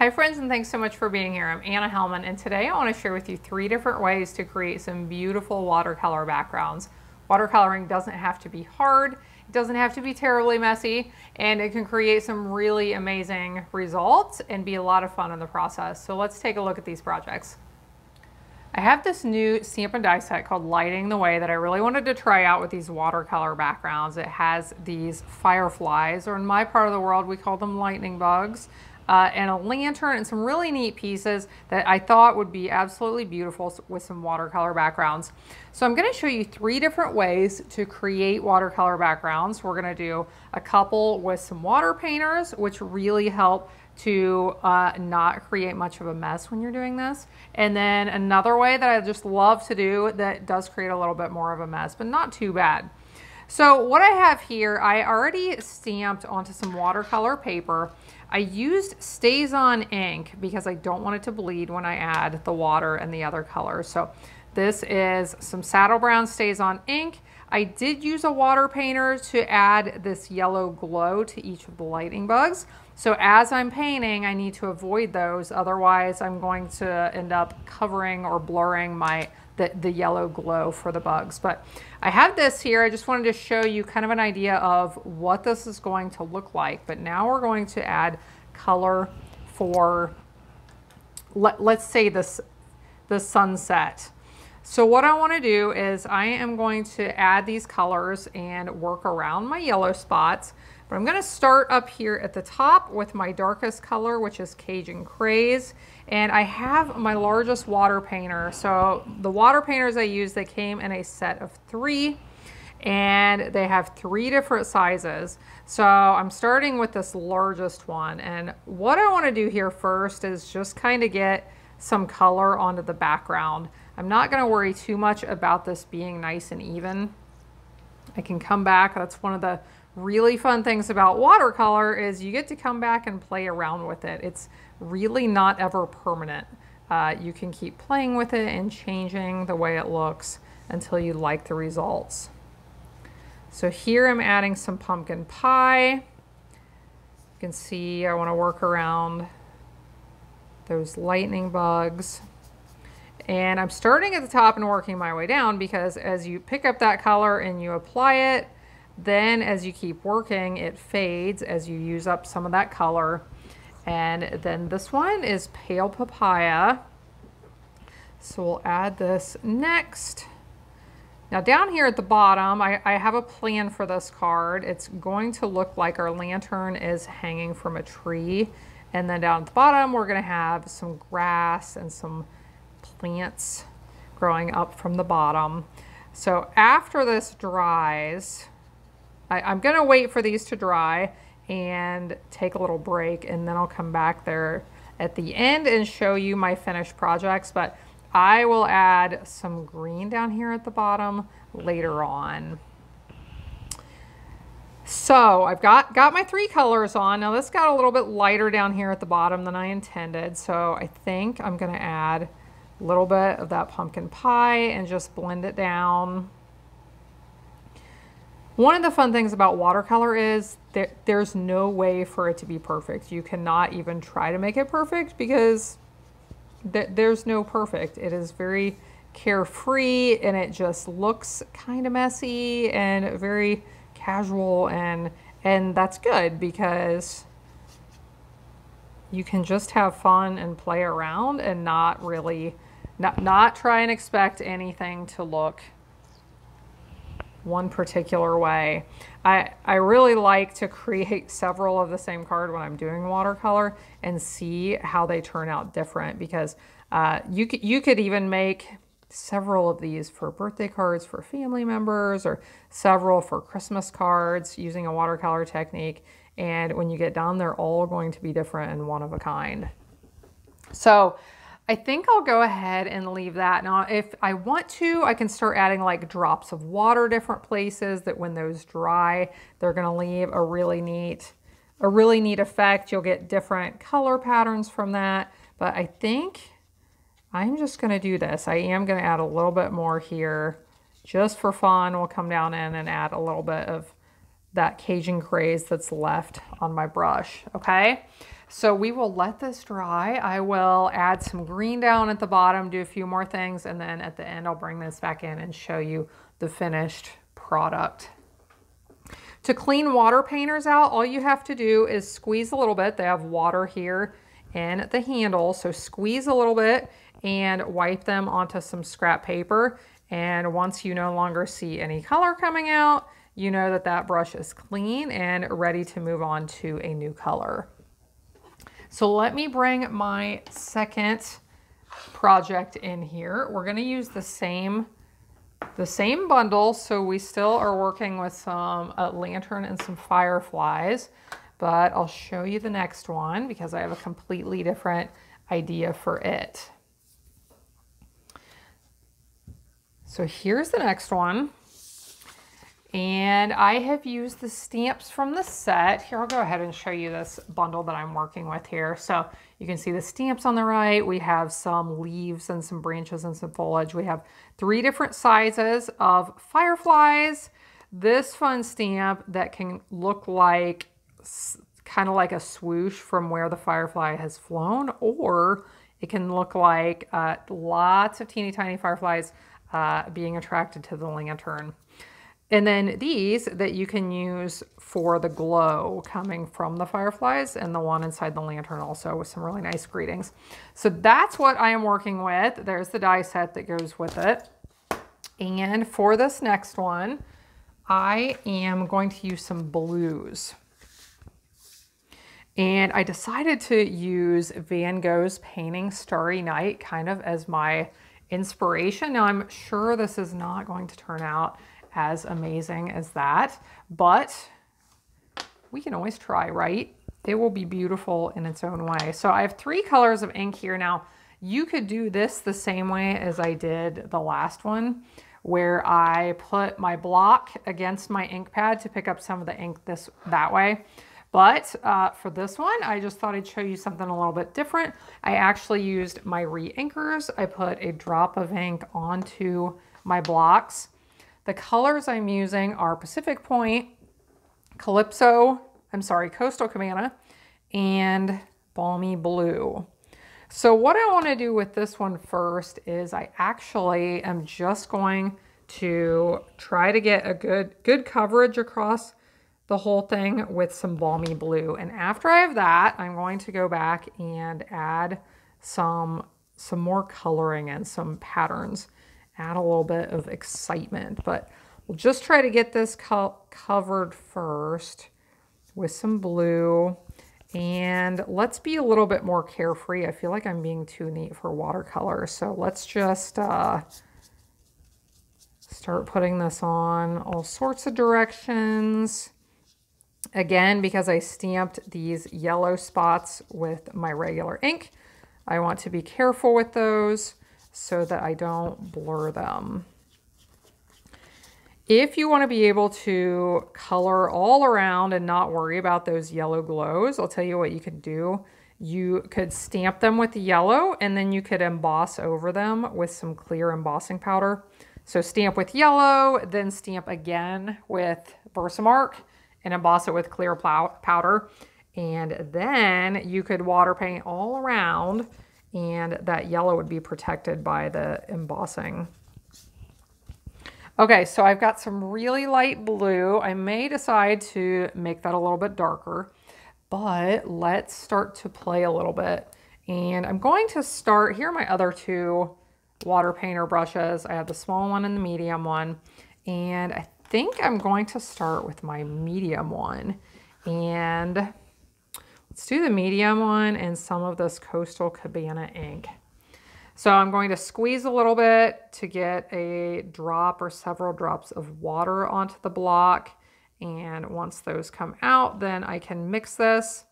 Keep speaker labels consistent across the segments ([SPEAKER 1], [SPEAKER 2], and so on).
[SPEAKER 1] Hi friends, and thanks so much for being here. I'm Anna Helman, and today I want to share with you 3 different ways to create some beautiful watercolor backgrounds. Watercoloring doesn't have to be hard, it doesn't have to be terribly messy, and it can create some really amazing results and be a lot of fun in the process. So let's take a look at these projects. I have this new stamp and die set called Lighting the Way that I really wanted to try out with these watercolor backgrounds. It has these fireflies, or in my part of the world we call them lightning bugs, and a lantern and some really neat pieces that I thought would be absolutely beautiful with some watercolor backgrounds. So I'm going to show you 3 different ways to create watercolor backgrounds. We're going to do a couple with some water painters, which really help to not create much of a mess when you're doing this. And then another way that I just love to do that does create a little bit more of a mess, but not too bad. So what I have here, I already stamped onto some watercolor paper. I used StazOn ink because I don't want it to bleed when I add the water and the other colors. So this is some Saddle Brown StazOn ink. I did use a water painter to add this yellow glow to each of the lightning bugs. So as I'm painting, I need to avoid those. Otherwise, I'm going to end up covering or blurring the yellow glow for the bugs. But I have this here. I just wanted to show you kind of an idea of what this is going to look like. But now we're going to add color for, let's say the sunset. So what I want to do is I am going to add these colors and work around my yellow spots. But I'm going to start up here at the top with my darkest color, which is Cajun Craze. And I have my largest water painter. So the water painters I use, they came in a set of 3. And they have 3 different sizes. So I'm starting with this largest one. And what I want to do here first is just kind of get some color onto the background. I'm not going to worry too much about this being nice and even. I can come back. That's one of the really fun things about watercolor is you get to come back and play around with it. It's really not ever permanent. You can keep playing with it and changing the way it looks until you like the results. So here I'm adding some pumpkin pie. You can see I want to work around those lightning bugs. And I'm starting at the top and working my way down because as you pick up that color and you apply it, then as you keep working, it fades as you use up some of that color. And then this one is Pale Papaya. So we'll add this next. Now down here at the bottom, I have a plan for this card. It's going to look like our lantern is hanging from a tree. And then down at the bottom, we're going to have some grass and some plants growing up from the bottom. So after this dries, I'm going to wait for these to dry and take a little break, and then I'll come back there at the end and show you my finished projects. But I will add some green down here at the bottom later on. So I've got my 3 colors on. Now this got a little bit lighter down here at the bottom than I intended. So I think I'm going to add a little bit of that pumpkin pie and just blend it down. One of the fun things about watercolor is that there's no way for it to be perfect. You cannot even try to make it perfect because there's no perfect. It is very carefree and it just looks kind of messy and very casual, and that's good because you can just have fun and play around and not try and expect anything to look one particular way. I really like to create several of the same card when I'm doing watercolor and see how they turn out different, because you could even make several of these for birthday cards for family members or several for Christmas cards using a watercolor technique, and when you get done they're all going to be different and one of a kind. So I think I'll go ahead and leave that. Now, if I want to, I can start adding like drops of water different places that when those dry, they're going to leave a really neat effect. You'll get different color patterns from that. But I think I'm just going to do this. I am going to add a little bit more here just for fun. We'll come down in and add a little bit of that Cajun Craze that's left on my brush. Okay. So we will let this dry. I will add some green down at the bottom, do a few more things, and then at the end I'll bring this back in and show you the finished product. To clean water painters out, all you have to do is squeeze a little bit. They have water here in the handle, so squeeze a little bit and wipe them onto some scrap paper. And once you no longer see any color coming out, you know that that brush is clean and ready to move on to a new color. So let me bring my second project in here. We're going to use the same bundle, so we still are working with some lantern and some fireflies, but I'll show you the next one because I have a completely different idea for it. So here's the next one, and I have used the stamps from the set. Here, I'll go ahead and show you this bundle that I'm working with here. So you can see the stamps on the right. We have some leaves and some branches and some foliage. We have 3 different sizes of fireflies. This fun stamp that can look like kind of like a swoosh from where the firefly has flown, or it can look like lots of teeny tiny fireflies being attracted to the lantern. And then these that you can use for the glow coming from the fireflies, and the one inside the lantern also with some really nice greetings. So that's what I am working with. There's the die set that goes with it. And for this next one, I am going to use some blues. And I decided to use Van Gogh's painting Starry Night kind of as my inspiration. Now I'm sure this is not going to turn out as amazing as that, but we can always try, right? It will be beautiful in its own way. So I have 3 colors of ink here. Now you could do this the same way as I did the last one, where I put my block against my ink pad to pick up some of the ink that way. But for this one, I just thought I'd show you something a little bit different. I actually used my re-inkers. I put a drop of ink onto my blocks. The colors I'm using are Pacific Point, Coastal Cabana, and Balmy Blue. So what I want to do with this one first is I actually am just going to try to get a good coverage across the whole thing with some Balmy Blue. And after I have that, I'm going to go back and add some more coloring and some patterns. Add a little bit of excitement, but we'll just try to get this covered first with some blue, and let's be a little bit more carefree. I feel like I'm being too neat for watercolor, so let's just start putting this on all sorts of directions. Again, because I stamped these yellow spots with my regular ink, I want to be careful with those so that I don't blur them. If you want to be able to color all around and not worry about those yellow glows, I'll tell you what you could do. You could stamp them with the yellow, and then you could emboss over them with some clear embossing powder. So stamp with yellow, then stamp again with Versamark and emboss it with clear powder. And then you could water paint all around, and that yellow would be protected by the embossing. Okay, so I've got some really light blue. I may decide to make that a little bit darker, but let's start to play a little bit. And I'm going to start, here are my other 2 water painter brushes. I have the small one and the medium one. And I think I'm going to start with my medium one. And let's do the medium one and some of this Coastal Cabana ink. So I'm going to squeeze a little bit to get a drop or several drops of water onto the block. And once those come out, then I can mix this.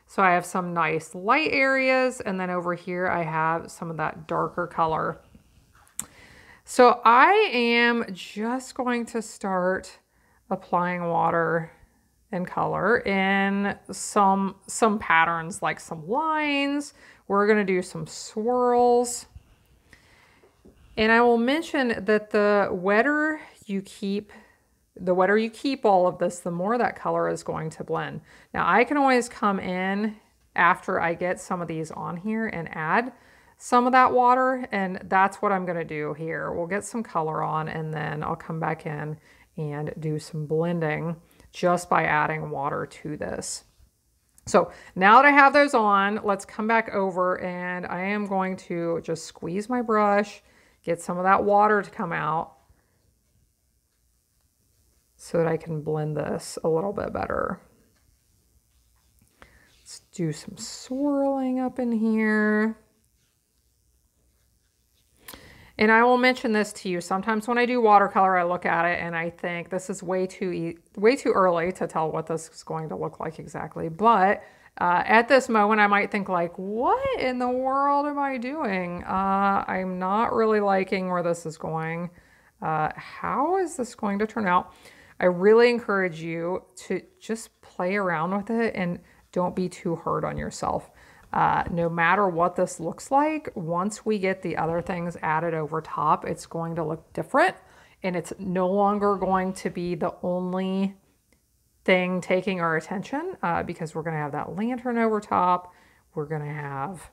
[SPEAKER 1] So I have some nice light areas, and then over here I have some of that darker color. So I am just going to start applying water and color in some patterns, like some lines. We're going to do some swirls. And I will mention that the wetter you keep all of this, the more that color is going to blend. Now I can always come in after I get some of these on here and add some of that water. And that's what I'm gonna do here. We'll get some color on and then I'll come back in and do some blending just by adding water to this. So now that I have those on, let's come back over and I am going to just squeeze my brush, get some of that water to come out so that I can blend this a little bit better. Let's do some swirling up in here. And I will mention this to you. Sometimes when I do watercolor, I look at it and I think this is way too early to tell what this is going to look like exactly. But at this moment, I might think like, what in the world am I doing? I'm not really liking where this is going. How is this going to turn out? I really encourage you to just play around with it and don't be too hard on yourself. No matter what this looks like, once we get the other things added over top, it's going to look different and it's no longer going to be the only thing taking our attention because we're going to have that lantern over top. We're going to have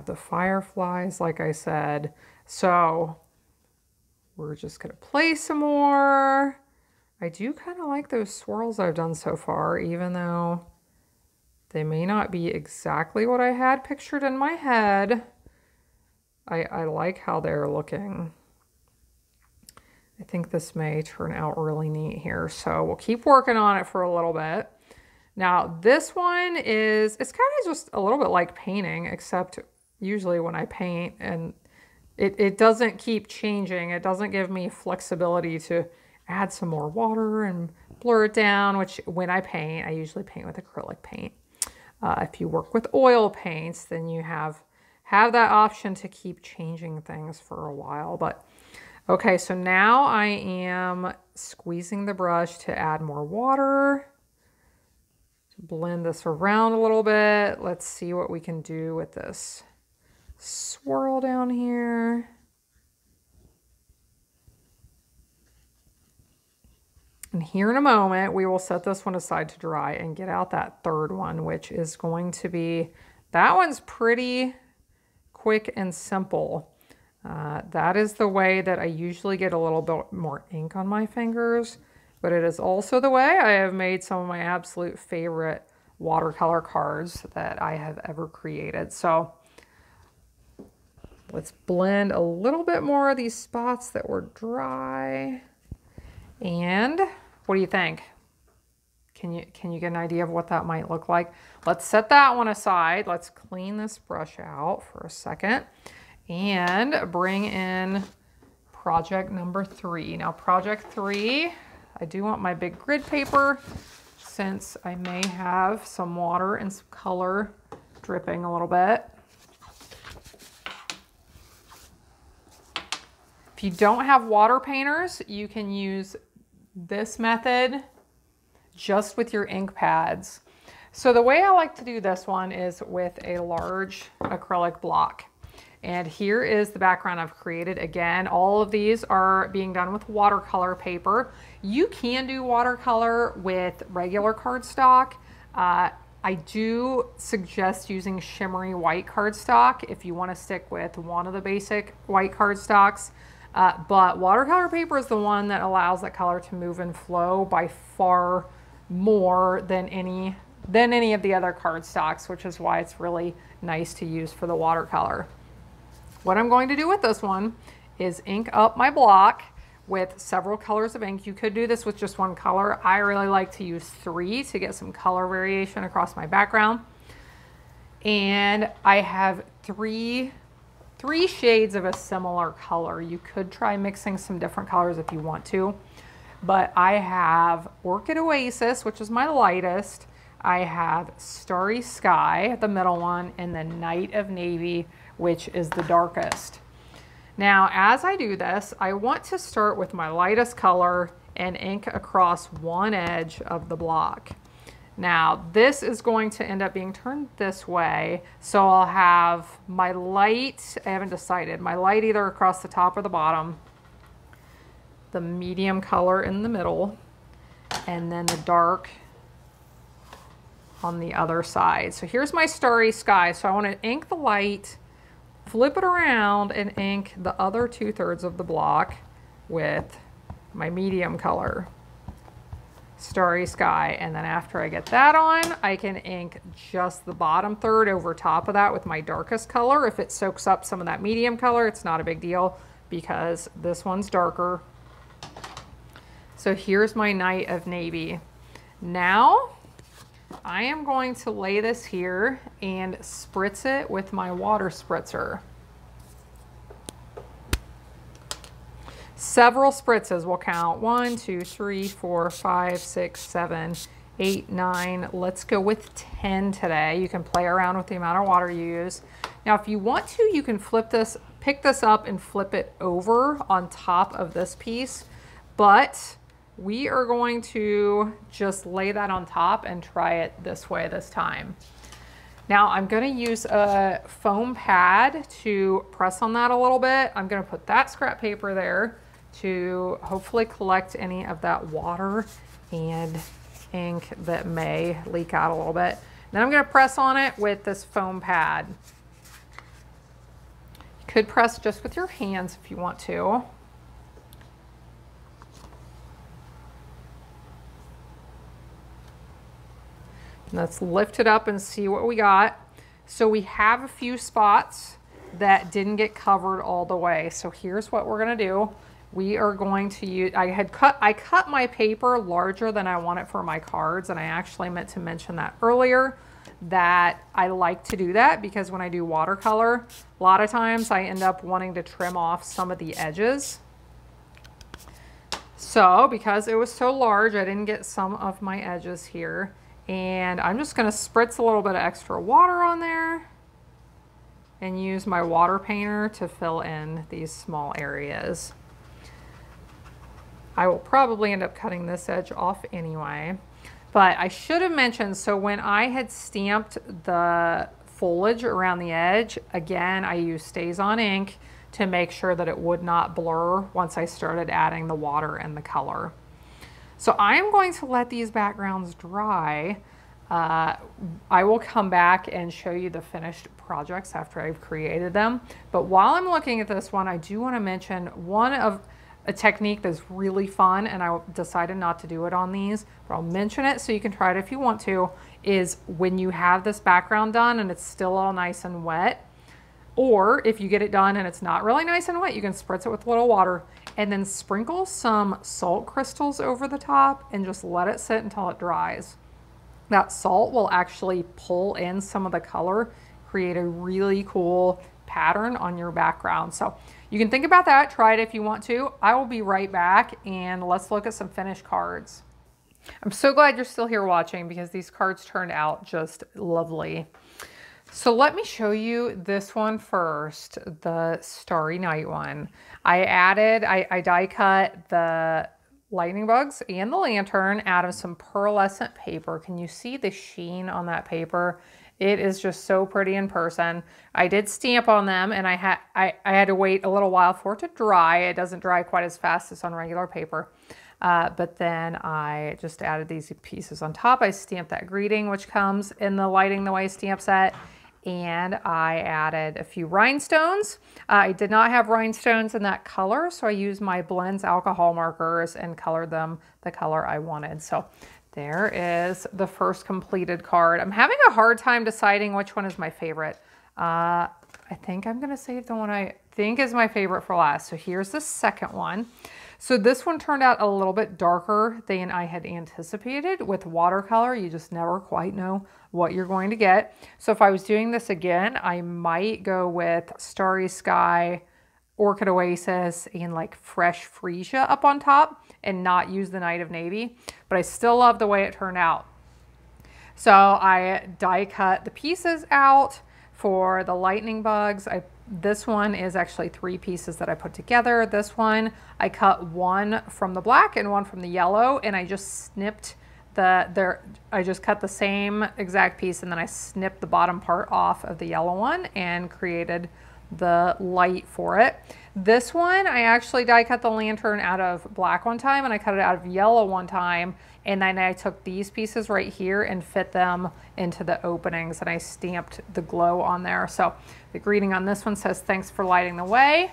[SPEAKER 1] the fireflies, like I said. So we're just going to play some more. I do kind of like those swirls I've done so far, even though they may not be exactly what I had pictured in my head. I like how they're looking. I think this may turn out really neat here. So we'll keep working on it for a little bit. Now this one it's kind of just a little bit like painting, except usually when I paint and it doesn't keep changing. It doesn't give me flexibility to add some more water and blur it down, which when I paint, I usually paint with acrylic paint. If you work with oil paints, then you have that option to keep changing things for a while. But okay, so now I am squeezing the brush to add more water, to blend this around a little bit. Let's see what we can do with this swirl down here. And here in a moment, we will set this one aside to dry and get out that third one, which is going to be, that one's pretty quick and simple. That is the way that I usually get a little bit more ink on my fingers, but it is also the way I have made some of my absolute favorite watercolor cards that I have ever created. So let's blend a little bit more of these spots that were dry. And what do you think? Can you get an idea of what that might look like? Let's set that one aside. Let's clean this brush out for a second and bring in project number 3. Now project 3, I do want my big grid paper since I may have some water and some color dripping a little bit. If you don't have water painters, you can use this method just with your ink pads. So the way I like to do this one is with a large acrylic block. And here is the background I've created. Again, all of these are being done with watercolor paper. You can do watercolor with regular cardstock. I do suggest using shimmery white cardstock if you want to stick with one of the basic white cardstocks. But watercolor paper is the one that allows that color to move and flow by far more than any of the other cardstocks, which is why it's really nice to use for the watercolor. What I'm going to do with this one is ink up my block with several colors of ink. You could do this with just one color. I really like to use 3 to get some color variation across my background. And I have three shades of a similar color. You could try mixing some different colors if you want to, but I have Orchid Oasis, which is my lightest. I have Starry Sky, the middle one, and then Night of Navy, which is the darkest. Now, as I do this, I want to start with my lightest color and ink across one edge of the block. Now, this is going to end up being turned this way, so I'll have my light, I haven't decided, my light either across the top or the bottom, the medium color in the middle, and then the dark on the other side. So here's my starry sky. So I want to ink the light, flip it around, and ink the other 2/3 of the block with my medium color starry sky. And then after I get that on, I can ink just the bottom third over top of that with my darkest color. If it soaks up some of that medium color, it's not a big deal because this one's darker. So here's my night of navy. Now I am going to lay this here and spritz it with my water spritzer. Several spritzes will count. 1, 2, 3, 4, 5, 6, 7, 8, 9. Let's go with 10 today. You can play around with the amount of water you use. Now, if you want to, you can pick this up and flip it over on top of this piece, but we are going to just lay that on top and try it this way this time. Now I'm going to use a foam pad to press on that a little bit. I'm going to put that scrap paper there to hopefully collect any of that water and ink that may leak out a little bit. Then I'm going to press on it with this foam pad. You could press just with your hands if you want to. Let's lift it up and see what we got. So we have a few spots that didn't get covered all the way. So here's what we're gonna do. We are going to use, I cut my paper larger than I want it for my cards, and I actually meant to mention that earlier, that I like to do that because when I do watercolor, a lot of times I end up wanting to trim off some of the edges. So because it was so large, I didn't get some of my edges here. And I'm just gonna spritz a little bit of extra water on there and use my water painter to fill in these small areas. I will probably end up cutting this edge off anyway, but I should have mentioned, so when I had stamped the foliage around the edge, again, I used StazOn ink to make sure that it would not blur once I started adding the water and the color. So I'm going to let these backgrounds dry. I will come back and show you the finished projects after I've created them. But while I'm looking at this one, I do want to mention a technique that's really fun, and I decided not to do it on these, but I'll mention it so you can try it if you want to, is when you have this background done and it's still all nice and wet, or if you get it done and it's not really nice and wet, you can spritz it with a little water and then sprinkle some salt crystals over the top and just let it sit until it dries. That salt will actually pull in some of the color, create a really cool pattern on your background. So you can think about that, try it if you want to. I will be right back and let's look at some finished cards. I'm so glad you're still here watching because these cards turned out just lovely. So let me show you this one first, the Starry Night one. I die cut the lightning bugs and the lantern out of some pearlescent paper. Can you see the sheen on that paper? It is just so pretty in person. I did stamp on them, and I had to wait a little while for it to dry. It doesn't dry quite as fast as on regular paper. But then I just added these pieces on top. I stamped that greeting, which comes in the Lighting the Way stamp set. And I added a few rhinestones. I did not have rhinestones in that color, so I used my Blends alcohol markers and colored them the color I wanted. So there is the first completed card. I'm having a hard time deciding which one is my favorite. I think I'm gonna save the one I think is my favorite for last. So here's the second one. So this one turned out a little bit darker than I had anticipated. With watercolor, you just never quite know what you're going to get. So if I was doing this again, I might go with Starry Sky, Orchid Oasis, and like Fresh Freesia up on top and not use the Night of Navy. But I still love the way it turned out. So I die cut the pieces out for the lightning bugs. This one is actually 3 pieces that I put together. This one, I cut one from the black and one from the yellow, and I just snipped I just cut the same exact piece, and then I snipped the bottom part off of the yellow one and created the light for it. This one, I actually die cut the lantern out of black one time, and I cut it out of yellow one time. And then I took these pieces right here and fit them into the openings, and I stamped the glow on there. So the greeting on this one says, "Thanks for lighting the way."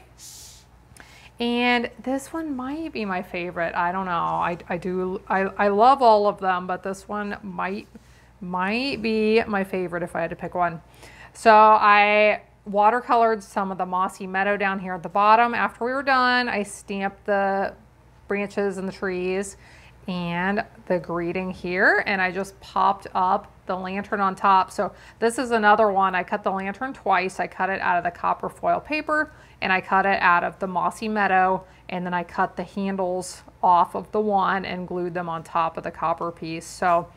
[SPEAKER 1] And this one might be my favorite. I don't know. I love all of them, but this one might be my favorite if I had to pick one. So I watercolored some of the mossy meadow down here at the bottom. After we were done, I stamped the branches and the trees and the greeting here, and I just popped up the lantern on top. So this is another one. I cut the lantern twice. I cut it out of the copper foil paper, and I cut it out of the mossy meadow, and then I cut the handles off of the one and glued them on top of the copper piece. So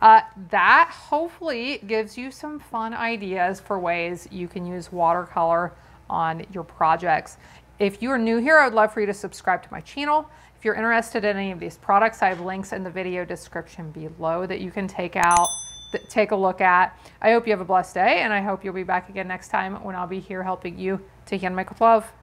[SPEAKER 1] that hopefully gives you some fun ideas for ways you can use watercolor on your projects. If you are new here, I would love for you to subscribe to my channel. If you're interested in any of these products, I have links in the video description below that you can take a look at. I hope you have a blessed day, and I hope you'll be back again next time when I'll be here helping you to hand make with love.